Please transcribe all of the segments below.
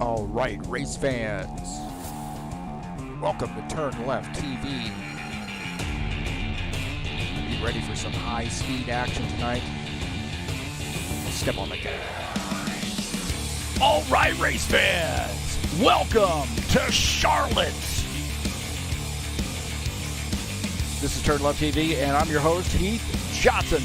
All right, race fans, welcome to TurnLeftTV. You ready for some high-speed action tonight? Step on the gas. All right, race fans, welcome to Charlotte. This is TurnLeftTV, and I'm your host, Heath Johnson.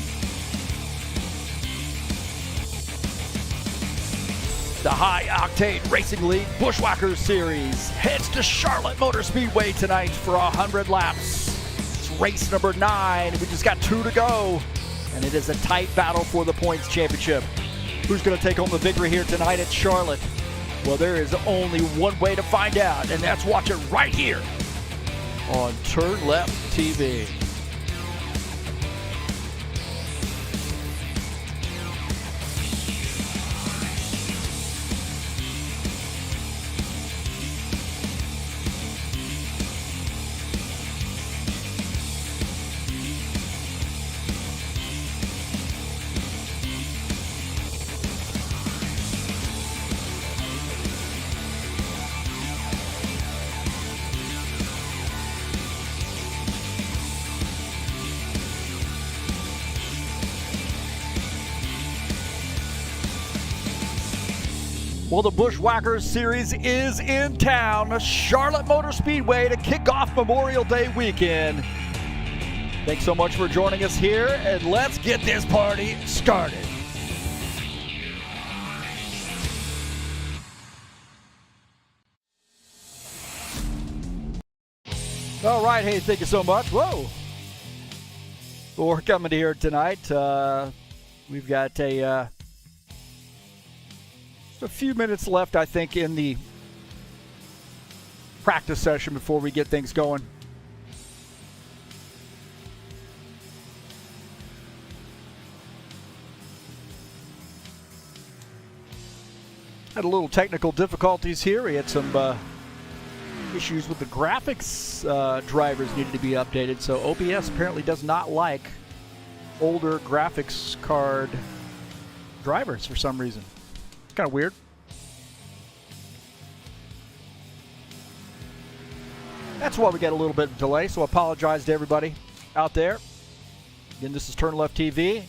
The High Octane Racing League Buschwackers Series heads to Charlotte Motor Speedway tonight for 100 laps. It's race number 9. We just got 2 to go, and it is a tight battle for the points championship. Who's going to take home the victory here tonight at Charlotte? Well, there is only one way to find out, and that's watch it right here on TurnLeftTV. Well, the Buschwackers Series is in town, Charlotte Motor Speedway, to kick off Memorial Day weekend. Thanks so much for joining us here, and let's get this party started. All right, hey, thank you so much. Whoa. Well, we're coming here tonight. We've got a few minutes left, I think, in the practice session before we get things going. Had a little technical difficulties here. We had some issues with the graphics drivers needed to be updated, so OBS apparently does not like older graphics card drivers for some reason. Kind of weird. That's why we got a little bit of delay, so I apologize to everybody out there. Again, this is TurnLeftTV.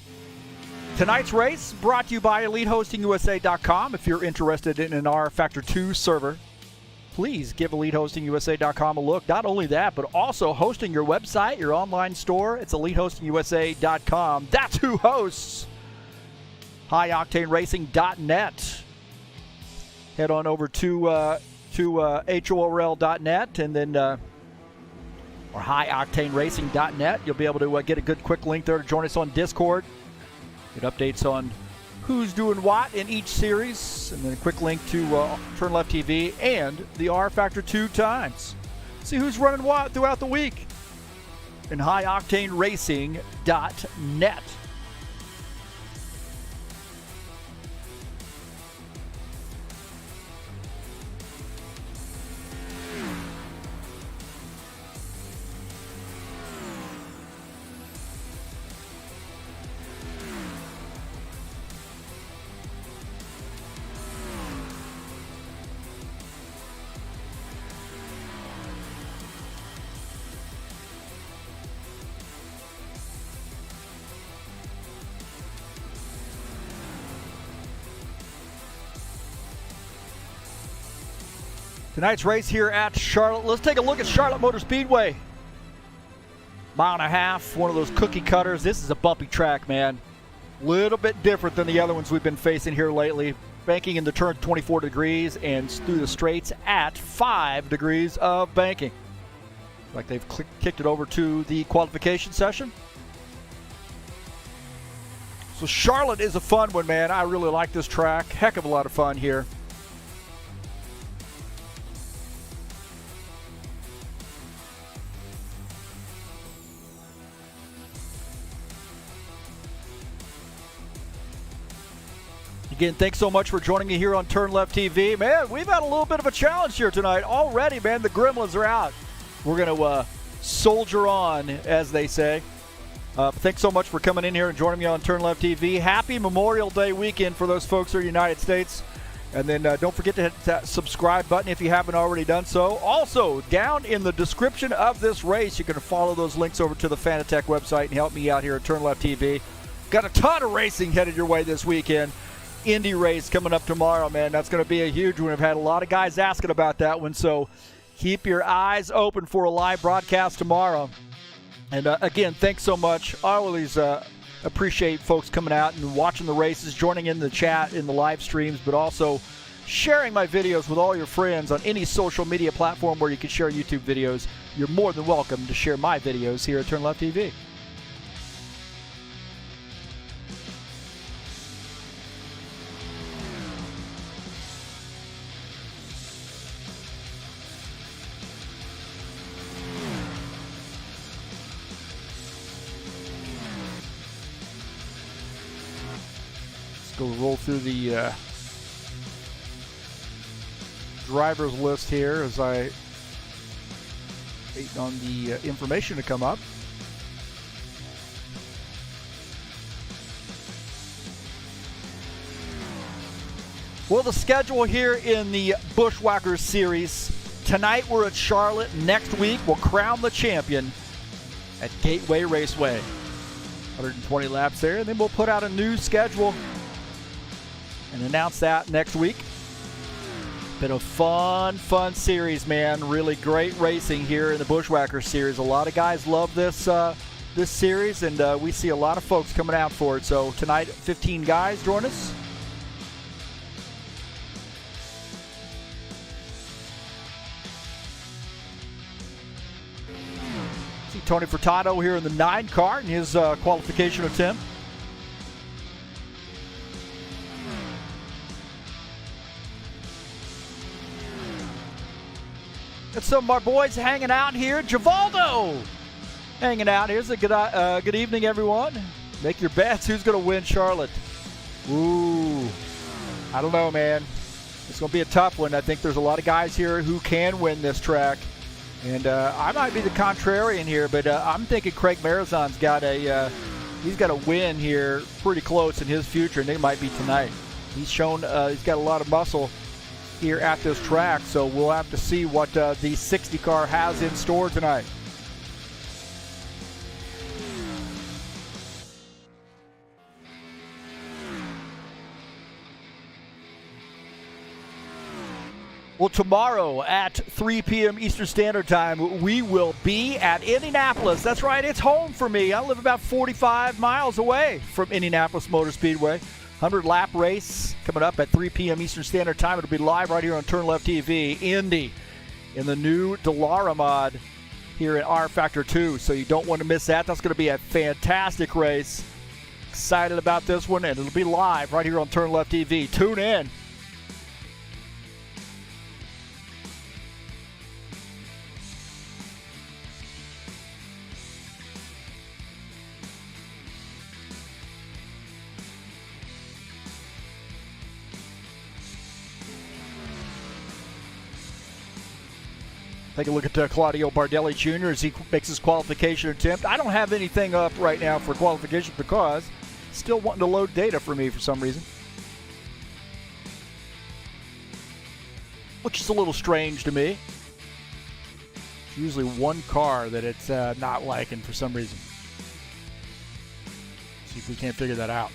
Tonight's race brought to you by EliteHostingUSA.com. If you're interested in an rFactor 2 server, please give EliteHostingUSA.com a look. Not only that, but also hosting your website, your online store. It's EliteHostingUSA.com. That's who hosts HighOctaneRacing.net. Head on over to HORL.net and then or HighOctaneRacing.net. You'll be able to get a good quick link there to join us on Discord. Get updates on who's doing what in each series, and then a quick link to TurnLeftTV and the rFactor 2 times. See who's running what throughout the week in HighOctaneRacing.net. Tonight's race here at Charlotte. Let's take a look at Charlotte Motor Speedway. Mile and a half, one of those cookie cutters. This is a bumpy track, man. Little bit different than the other ones we've been facing here lately. Banking in the turn 24 degrees and through the straights at 5 degrees of banking. Like they've kicked it over to the qualification session. So Charlotte is a fun one, man. I really like this track. Heck of a lot of fun here. Again, thanks so much for joining me here on TurnLeftTV. Man, we've had a little bit of a challenge here tonight. Already, man, the gremlins are out. We're going to soldier on, as they say. Thanks so much for coming in here and joining me on TurnLeftTV. Happy Memorial Day weekend for those folks who are in the United States. And then don't forget to hit that subscribe button if you haven't already done so. Also, down in the description of this race, you can follow those links over to the Fanatec website and help me out here at TurnLeftTV. Got a ton of racing headed your way this weekend. Indy race coming up tomorrow, man. That's going to be a huge one. I've had a lot of guys asking about that one, so keep your eyes open for a live broadcast tomorrow. And again, thanks so much. I always appreciate folks coming out and watching the races, joining in the chat in the live streams, but also sharing my videos with all your friends on any social media platform where you can share YouTube videos. You're more than welcome to share my videos here at TurnLeftTV. Go roll through the drivers list here as I wait on the information to come up. Well, the schedule here in the Buschwackers series. Tonight we're at Charlotte. Next week we'll crown the champion at Gateway Raceway. 120 laps there, and then we'll put out a new schedule and announce that next week. Been a fun series, man. Really great racing here in the Buschwackers series. A lot of guys love this this series, and we see a lot of folks coming out for it. So tonight, 15 guys join us. See Tony Furtado here in the 9 car in his qualification attempt. And some of our boys hanging out here. Givaldo hanging out. Here's a good evening, everyone. Make your bets. Who's going to win Charlotte? Ooh, I don't know, man. It's going to be a tough one. I think there's a lot of guys here who can win this track. And I might be the contrarian here, but I'm thinking Craig Marazon's got he's got a win here pretty close in his future, and it might be tonight. He's shown he's got a lot of muscle here at this track, so we'll have to see what the 60 car has in store tonight. Well, tomorrow at 3 p.m. Eastern Standard Time, we will be at Indianapolis. That's right, it's home for me. I live about 45 miles away from Indianapolis Motor Speedway. 100-lap race coming up at 3 p.m. Eastern Standard Time. It'll be live right here on TurnLeftTV. Indy in the new Dallara mod here at rFactor 2, so you don't want to miss that. That's going to be a fantastic race. Excited about this one, and it'll be live right here on TurnLeftTV. Tune in. Take a look at Claudio Bardelli Jr. as he makes his qualification attempt. I don't have anything up right now for qualification because it's still wanting to load data for me for some reason, which is a little strange to me. It's usually one car that it's not liking for some reason. See if we can't figure that out.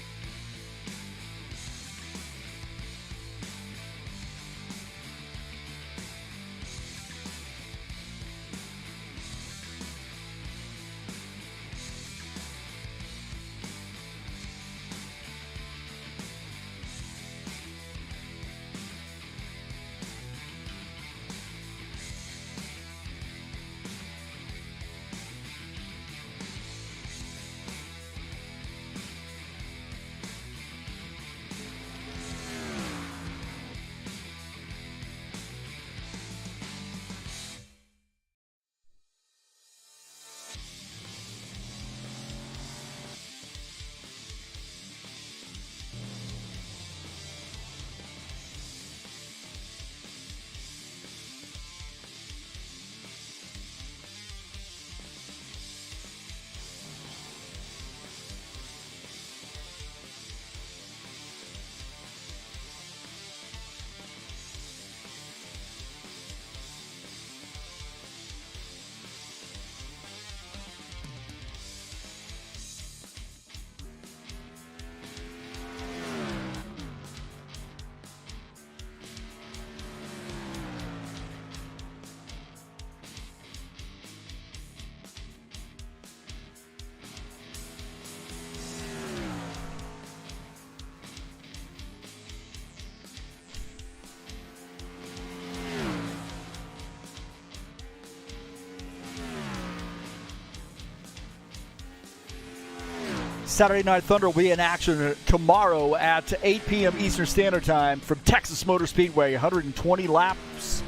Saturday Night Thunder will be in action tomorrow at 8 p.m. Eastern Standard Time from Texas Motor Speedway. 120 laps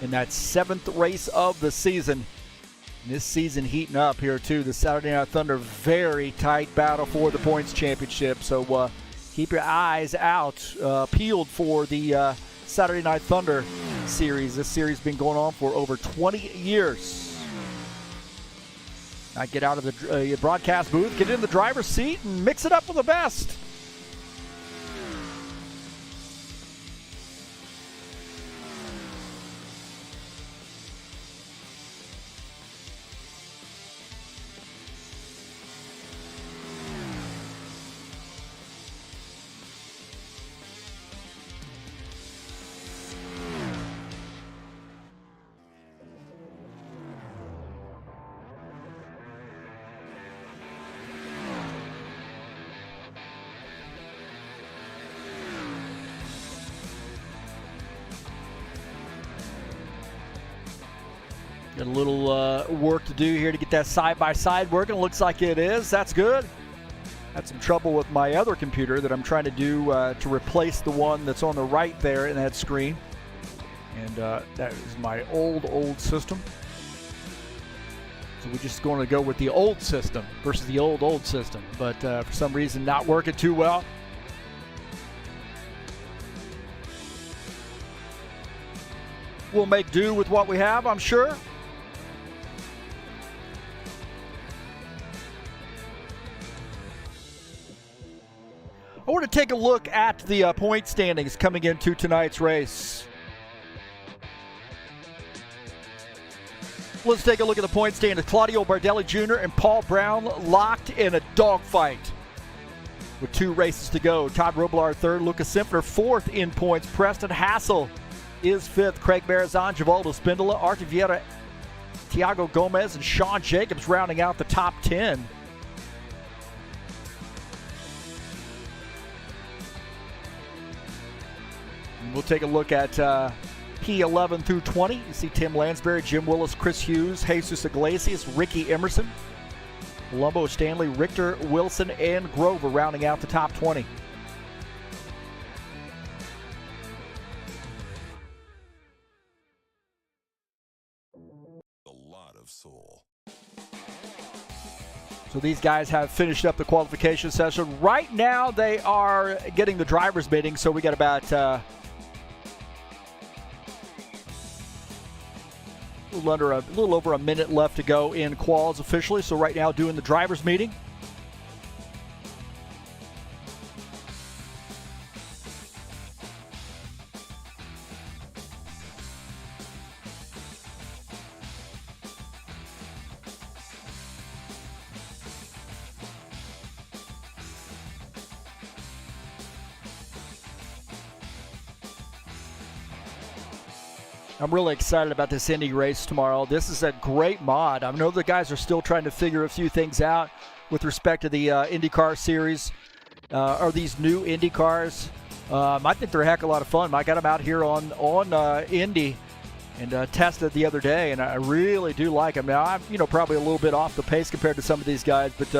in that 7th race of the season. And this season heating up here too. The Saturday Night Thunder, very tight battle for the points championship. So keep your eyes out, peeled for the Saturday Night Thunder series. This series has been going on for over 20 years. Now get out of the broadcast booth, get in the driver's seat, and mix it up with the best. Got a little work to do here to get that side-by-side working. Looks like it is. That's good. Had some trouble with my other computer that I'm trying to do to replace the one that's on the right there in that screen. And that is my old system. So we're just going to go with the old system versus the old system. But for some reason not working too well. We'll make do with what we have, I'm sure. I want to take a look at the point standings coming into tonight's race. Let's take a look at the point standings. Claudio Bardelli Jr. and Paul Brown locked in a dogfight with 2 races to go. Todd Robillard third, Lucas Simpner fourth in points. Preston Hassel is fifth. Craig Barazan, Givaldo Spindola, Artie Vieira, Tiago Gomez, and Sean Jacobs rounding out the top 10. We'll take a look at P11 through 20. You see Tim Lansbury, Jim Willis, Chris Hughes, Jesus Iglesias, Ricky Emerson, Colombo, Stanley, Richter, Wilson, and Grover rounding out the top 20. A lot of soul. So these guys have finished up the qualification session. Right now they are getting the driver's meeting, so we got about a little over a minute left to go in quals officially. So right now doing the driver's meeting. I'm really excited about this Indy race tomorrow. This is a great mod. I know the guys are still trying to figure a few things out with respect to the IndyCar series, or these new Indy cars. I think they're a heck of a lot of fun. I got them out here on Indy and tested the other day, and I really do like them. Now, I'm probably a little bit off the pace compared to some of these guys, but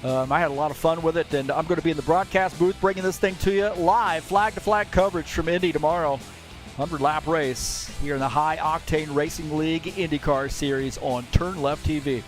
I had a lot of fun with it, and I'm going to be in the broadcast booth bringing this thing to you live, flag-to-flag coverage from Indy tomorrow. 100-lap race here in the High Octane Racing League IndyCar Series on TurnLeftTV.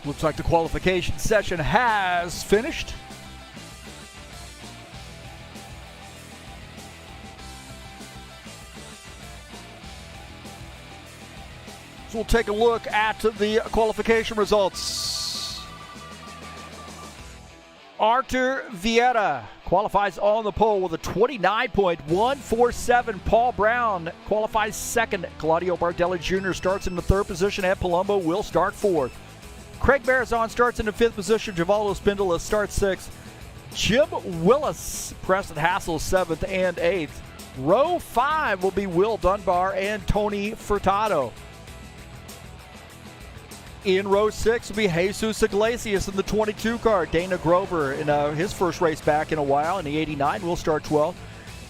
Looks like the qualification session has finished. So we'll take a look at the qualification results. Artur Vieira qualifies on the pole with a 29.147. Paul Brown qualifies second. Claudio Bardelli Jr. starts in the third position. Ed Palumbo will start fourth. Craig Barazan starts in the fifth position. Givaldo Spindola starts sixth. Jim Willis, Preston Hassel 7th and 8th. Row 5 will be Will Dunbar and Tony Furtado. In row 6 will be Jesus Iglesias in the 22 car. Dana Grover in his first race back in a while in the 89 will start 12th.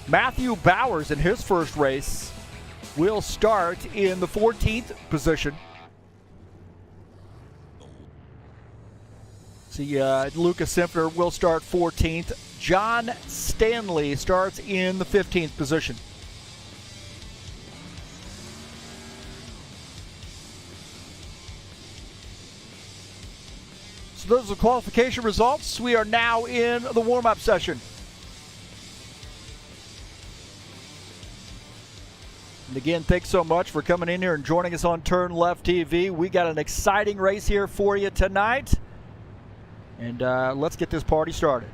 Matthew Bowers in his first race will start in the 14th position. See, Lucas Simpner will start 14th. John Stanley starts in the 15th position. So those are the qualification results. We are now in the warm-up session. And again, thanks so much for coming in here and joining us on Turn Left TV. We got an exciting race here for you tonight. And let's get this party started.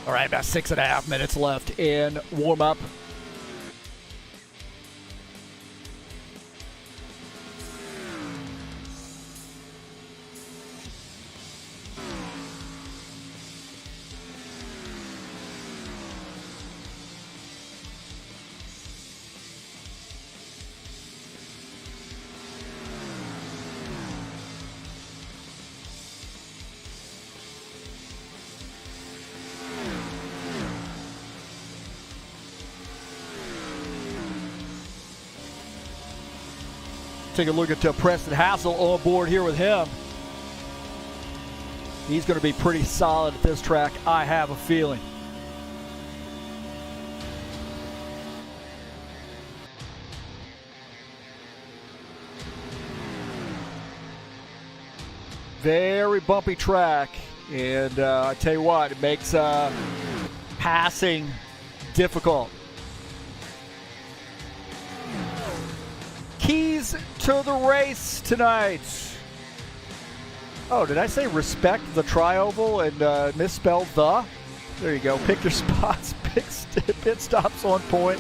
All right, about 6.5 minutes left in warm-up. Take a look at Preston Hassel on board here with him. He's going to be pretty solid at this track, I have a feeling. Very bumpy track, and I tell you what, it makes passing difficult. Keys to the race tonight. Oh, did I say respect the tri-oval and misspelled the? There you go. Pick your spots. Pit stops on point.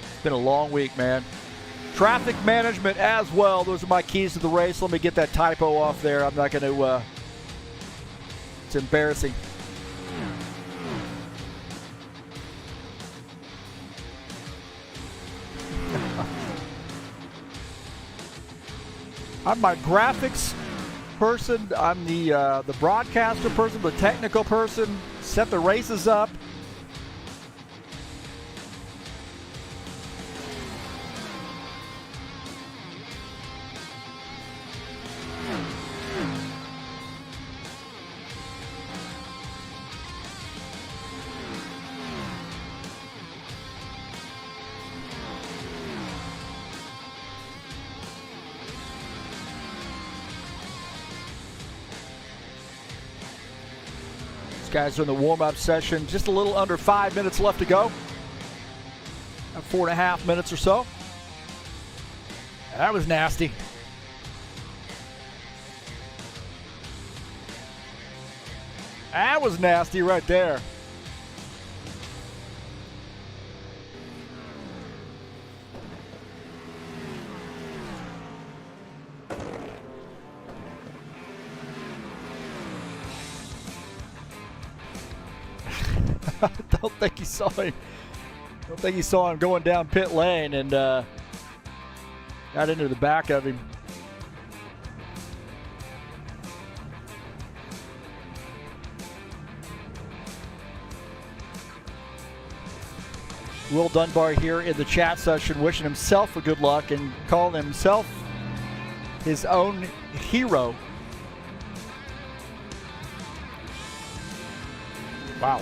It's been a long week, man. Traffic management as well. Those are my keys to the race. Let me get that typo off there. I'm not going to, it's embarrassing. I'm my graphics person. I'm the broadcaster person, the technical person. Set the races up. Guys are in the warm-up session. Just a little under 5 minutes left to go. 4.5 minutes or so. That was nasty. That was nasty right there. I don't think he saw him. I don't think he saw him going down pit lane and got into the back of him. Will Dunbar here in the chat session wishing himself a good luck and calling himself his own hero. Wow.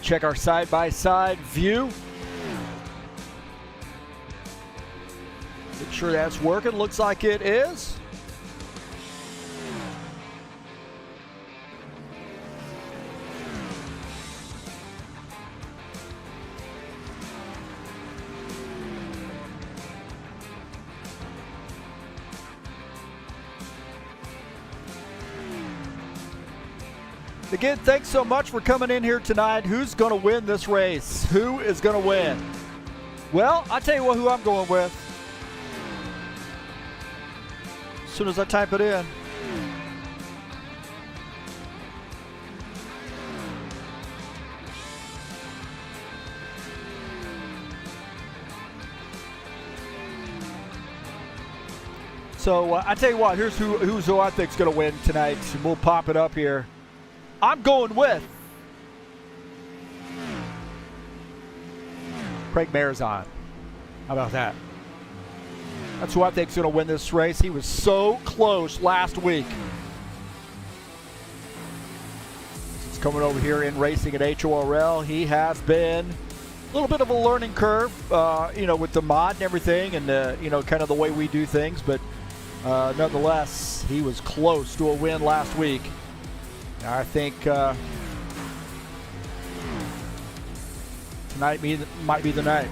Check our side-by-side view. Make sure that's working. Looks like it is. Again, thanks so much for coming in here tonight. Who's going to win this race? Who is going to win? Well, I'll tell you who I'm going with. As soon as I type it in. So I tell you what, here's who I think is going to win tonight. We'll pop it up here. I'm going with Craig Marizon. How about that? That's who I think is going to win this race. He was so close last week. He's coming over here in racing at HORL. He has been a little bit of a learning curve, with the mod and everything and, kind of the way we do things. But nonetheless, he was close to a win last week. I think tonight might be the night.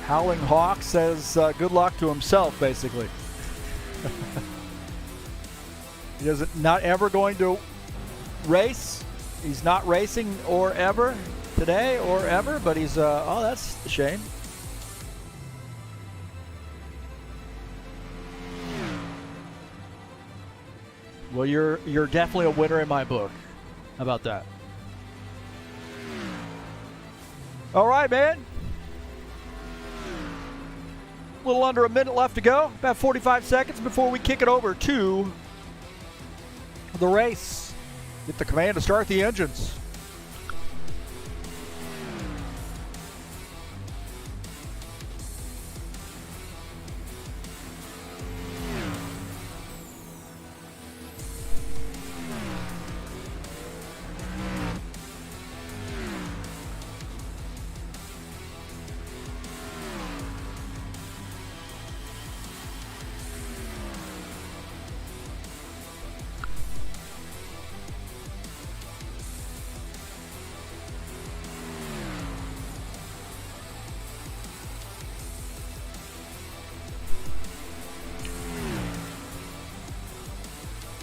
Howling Hawk says good luck to himself, basically. He is not ever going to race. He's not racing or ever today or ever, but he's, oh, that's a shame. Well, you're definitely a winner in my book. How about that? All right, man. A little under a minute left to go. About 45 seconds before we kick it over to the race. Get the command to start the engines.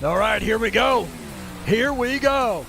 All right, here we go. Here we go.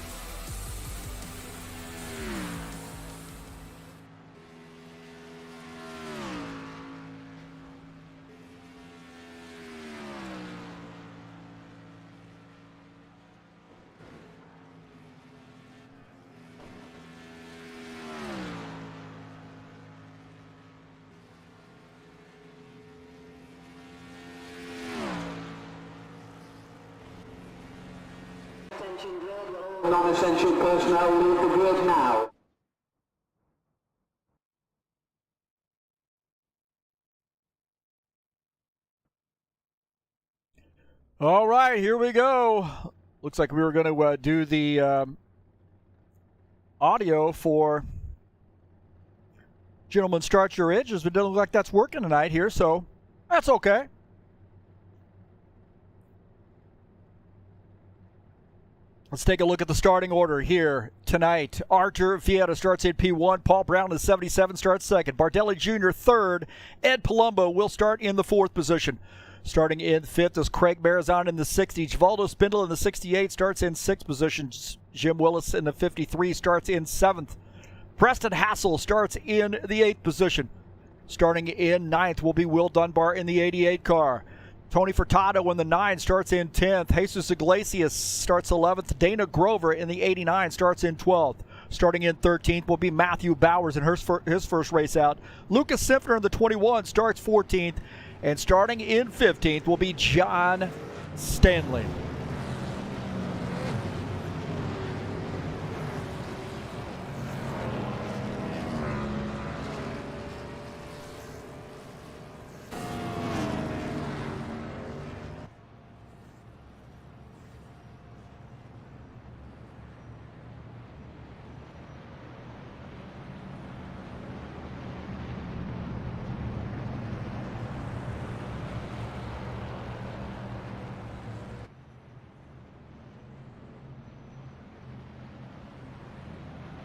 Non-essential personnel leave the grid now. All right, here we go. Looks like we were going to do the audio for Gentlemen Start Your Edges, but it doesn't look like that's working tonight here, so that's okay. Let's take a look at the starting order here tonight. Arthur Vieta starts in P1. Paul Brown in 77 starts second. Bardelli Jr. third. Ed Palumbo will start in the fourth position. Starting in fifth is Craig Marizon in the 60. Givaldo Spindle in the 68 starts in sixth position. Jim Willis in the 53 starts in seventh. Preston Hassel starts in the eighth position. Starting in ninth will be Will Dunbar in the 88 car. Tony Furtado in the 9 starts in 10th. Jesus Iglesias starts 11th. Dana Grover in the 89 starts in 12th. Starting in 13th will be Matthew Bowers in his first race out. Lucas Simpner in the 21 starts 14th. And starting in 15th will be John Stanley.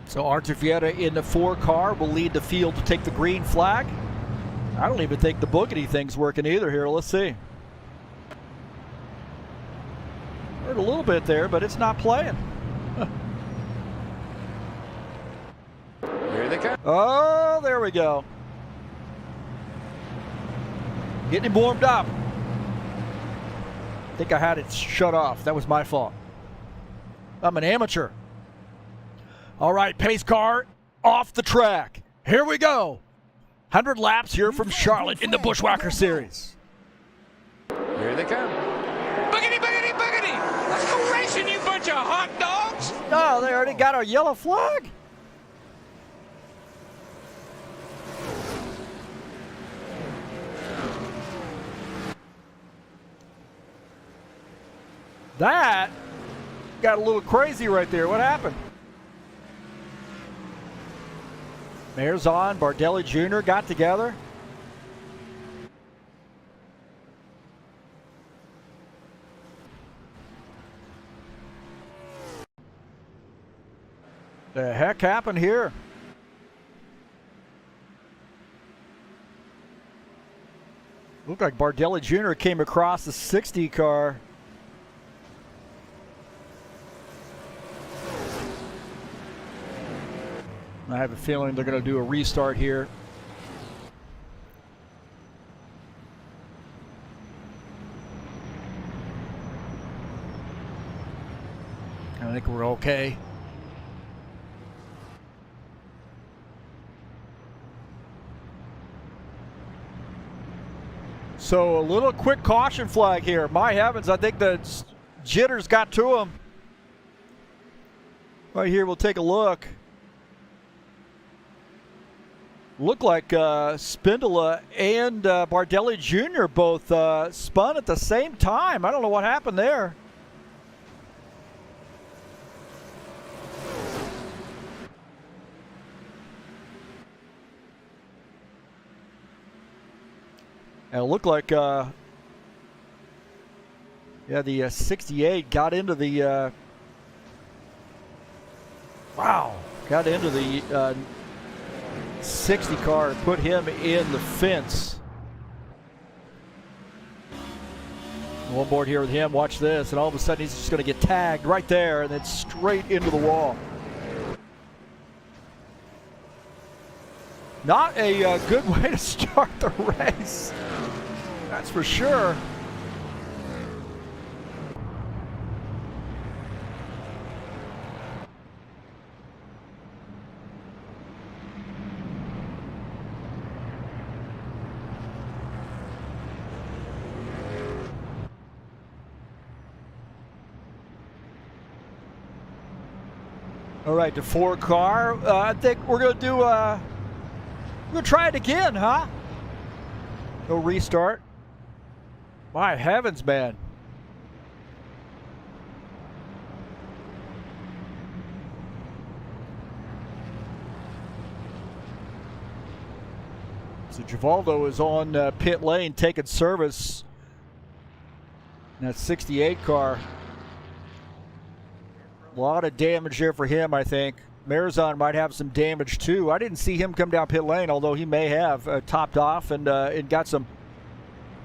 So Arthur Vieta in the 4 car will lead the field to take the green flag. I don't even think the boogity thing's working either here. Let's see. Heard a little bit there, but it's not playing. Here they come. Oh, there we go. Getting him warmed up. I think I had it shut off. That was my fault. I'm an amateur. All right, pace car off the track. Here we go. 100 laps here from Charlotte in the Buschwacker Series. Here they come. Boogity, boogity, boogity! Let's go racing, you bunch of hot dogs! Oh, they already got our yellow flag? That got a little crazy right there. What happened? Marizon, Bardelli Jr. got together. The heck happened here? Looked like Bardelli Jr. came across the 60 car. I have a feeling they're going to do a restart here. I think we're okay. So a little quick caution flag here. My heavens, I think the jitters got to him. Right here, we'll take a look. Looked like Spindola and Bardelli Jr. both spun at the same time. I don't know what happened there. And it looked like yeah, the 68 got into the wow, got into the 60 car and put him in the fence. One board here with him. Watch this. And all of a sudden, he's just going to get tagged right there and then straight into the wall. Not a good way to start the race. That's for sure. All right, the 4 car. I think we're going to do, we're going to try it again, huh? No restart. My heavens, man. So Givaldo is on pit lane taking service. And that 68 car. A lot of damage there for him, I think. Marizon might have some damage too. I didn't see him come down pit lane, although he may have topped off and got some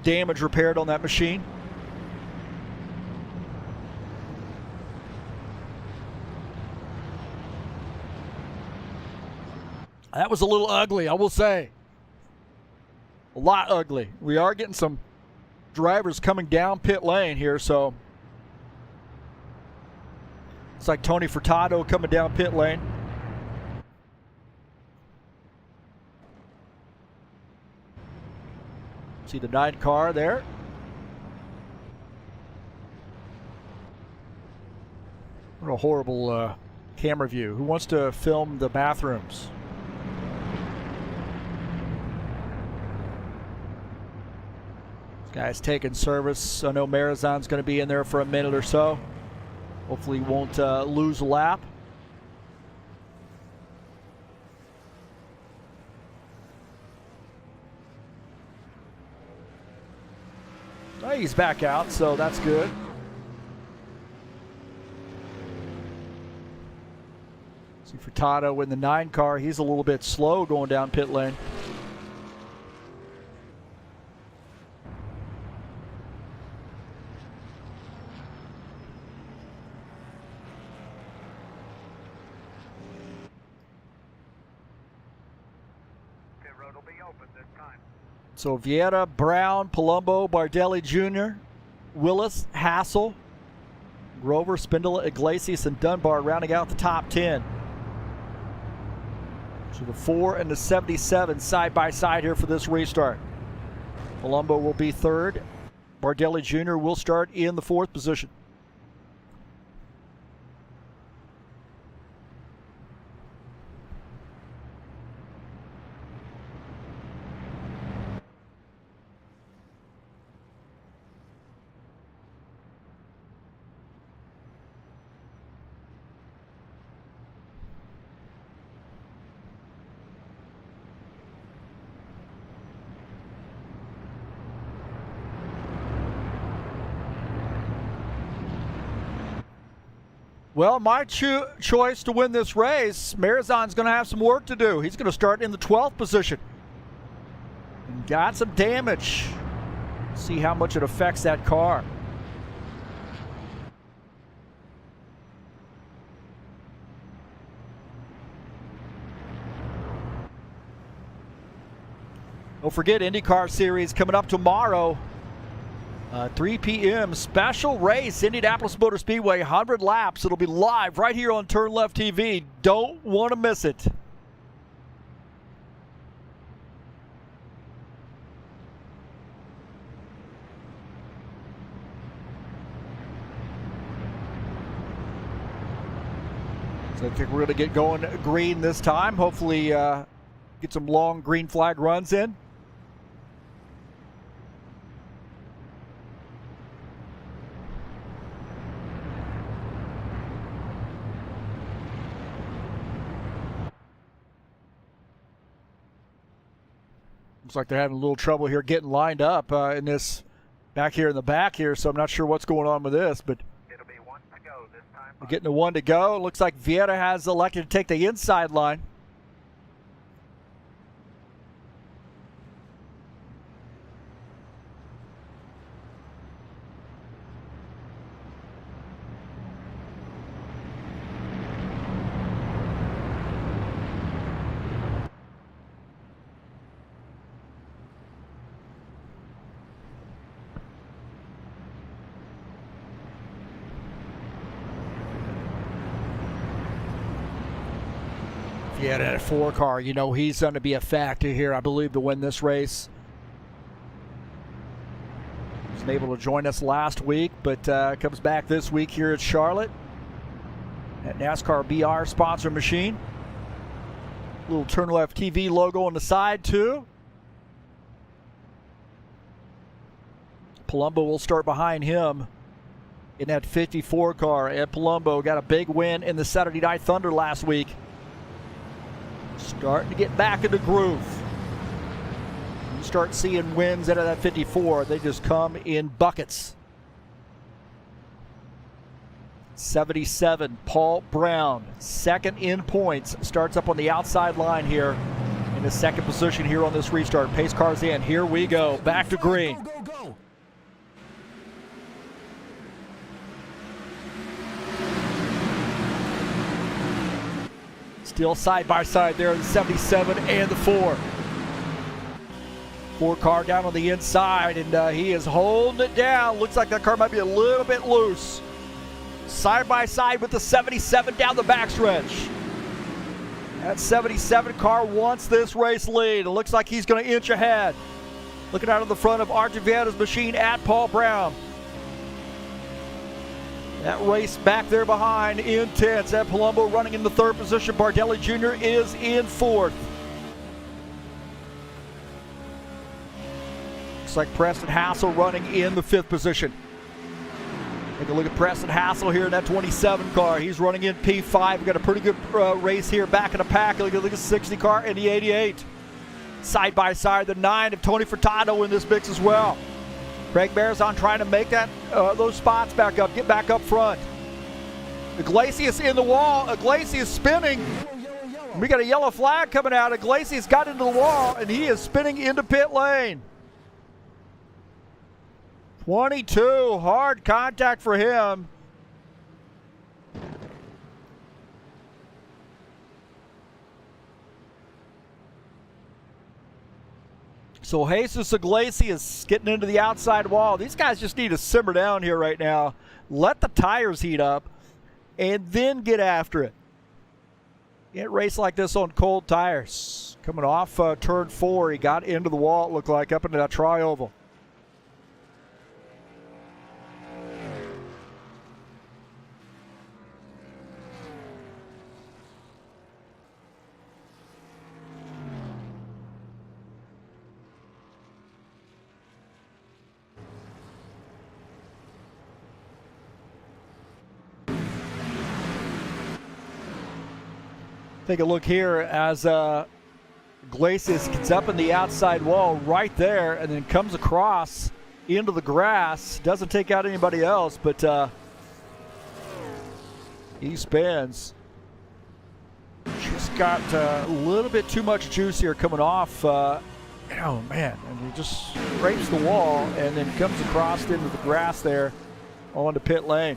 damage repaired on that machine. That was a little ugly, I will say. A lot ugly. We are getting some drivers coming down pit lane here, so it's like Tony Furtado coming down pit lane. See the 9 car there. What a horrible camera view. Who wants to film the bathrooms? This guy's taking service. I know Marizon's going to be in there for a minute or so. Hopefully he won't lose a lap. Oh, he's back out, so that's good. See Furtado in the 9 car. He's a little bit slow going down pit lane. So Vieira, Brown, Palumbo, Bardelli Jr., Willis, Hassel, Grover, Spindola, Iglesias, and Dunbar rounding out the top 10. So the 4 and the 77 side by side here for this restart. Palumbo will be 3rd. Bardelli Jr. will start in the 4th position. Well, my choice to win this race, Marizon's going to have some work to do. He's going to start in the 12th position. And got some damage. See how much it affects that car. Don't forget, IndyCar Series coming up tomorrow. 3 p.m. special race, Indianapolis Motor Speedway, 100 laps. It'll be live right here on TurnLeftTV. Don't want to miss it. So I think we're going to get going green this time. Hopefully get some long green flag runs in. Looks like they're having a little trouble here getting lined up in this back here in the back here, so I'm not sure what's going on with this, but it'll be 1 to go this time. we're getting to 1 to go. Looks like Vieira has elected to take the inside line. Yeah, that 4 car, you know, he's going to be a factor here, I believe, to win this race. He was able to join us last week, but comes back this week here at Charlotte at NASCAR BR sponsor machine. Little TurnLeftTV logo on the side, too. Palumbo will start behind him in that 54 car. Ed Palumbo got a big win in the Saturday Night Thunder last week. Starting to get back in the groove. You start seeing wins out of that 54. They just come in buckets. 77, Paul Brown, second in points. Starts up on the outside line here in the second position here on this restart. Pace cars in. Here we go. Back to green. Still side by side there, the 77 and the 4. 4 car down on the inside, and he is holding it down. Looks like that car might be a little bit loose. Side by side with the 77 down the backstretch. That 77 car wants this race lead. It looks like he's going to inch ahead. Looking out of the front of Argenvieta's machine at Paul Brown. That race back there behind, intense. Ed Palumbo running in the 3rd position. Bardelli Jr. is in 4th. Looks like Preston Hassel running in the 5th position. Take a look at Preston Hassel here in that 27 car. He's running in P5. We've got a pretty good race here back in the pack. Look at the 60 car and the 88. Side by side, the 9 of Tony Furtado in this mix as well. Craig Marizon trying to make that those spots back up, get back up front. Iglesias in the wall. Iglesias spinning. We got a yellow flag coming out. Iglesias got into the wall, and he is spinning into pit lane. 22, hard contact for him. So Jesus Iglesias getting into the outside wall. These guys just need to simmer down here right now. Let the tires heat up and then get after it. Can't race like this on cold tires. Coming off turn 4, he got into the wall, it looked like, up into that tri-oval. Take a look here as Iglesias gets up in the outside wall right there and then comes across into the grass. Doesn't take out anybody else, but he spins. Just got a little bit too much juice here coming off. Oh, man. And he just scrapes the wall and then comes across into the grass there onto pit lane.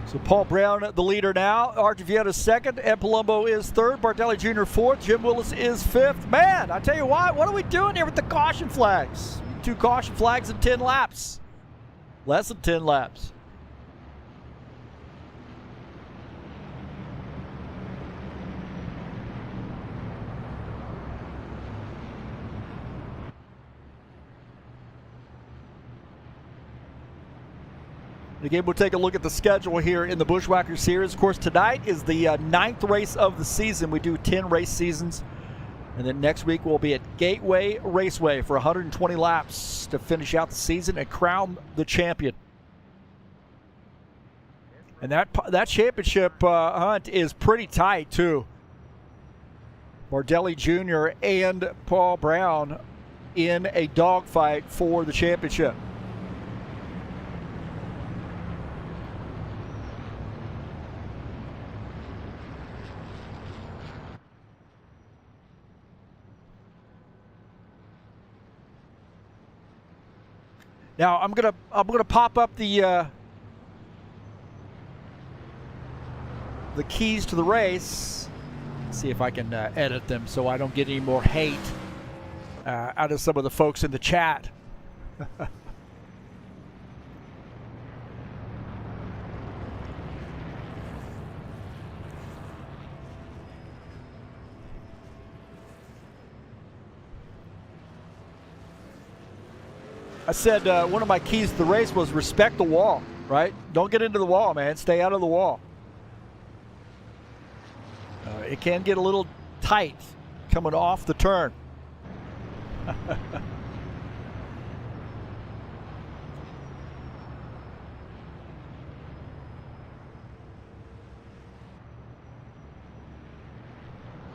So Paul Brown, the leader now. Argenvieta second. Ed Palumbo is third. Bardelli Jr. fourth. Jim Willis is fifth. Man, I tell you what are we doing here with the caution flags? 2 caution flags in 10 laps. Less than 10 laps. Again, we'll take a look at the schedule here in the Buschwackers Series. Of course, tonight is the 9th race of the season. We do 10 race seasons. And then next week we'll be at Gateway Raceway for 120 laps to finish out the season and crown the champion. And that championship hunt is pretty tight, too. Mordelli Jr. and Paul Brown in a dogfight for the championship. Now I'm gonna pop up the keys to the race. See if I can edit them so I don't get any more hate out of some of the folks in the chat. I said one of my keys to the race was respect the wall, right? Don't get into the wall, man. Stay out of the wall. It can get a little tight coming off the turn.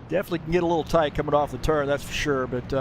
Definitely can get a little tight coming off the turn, that's for sure. But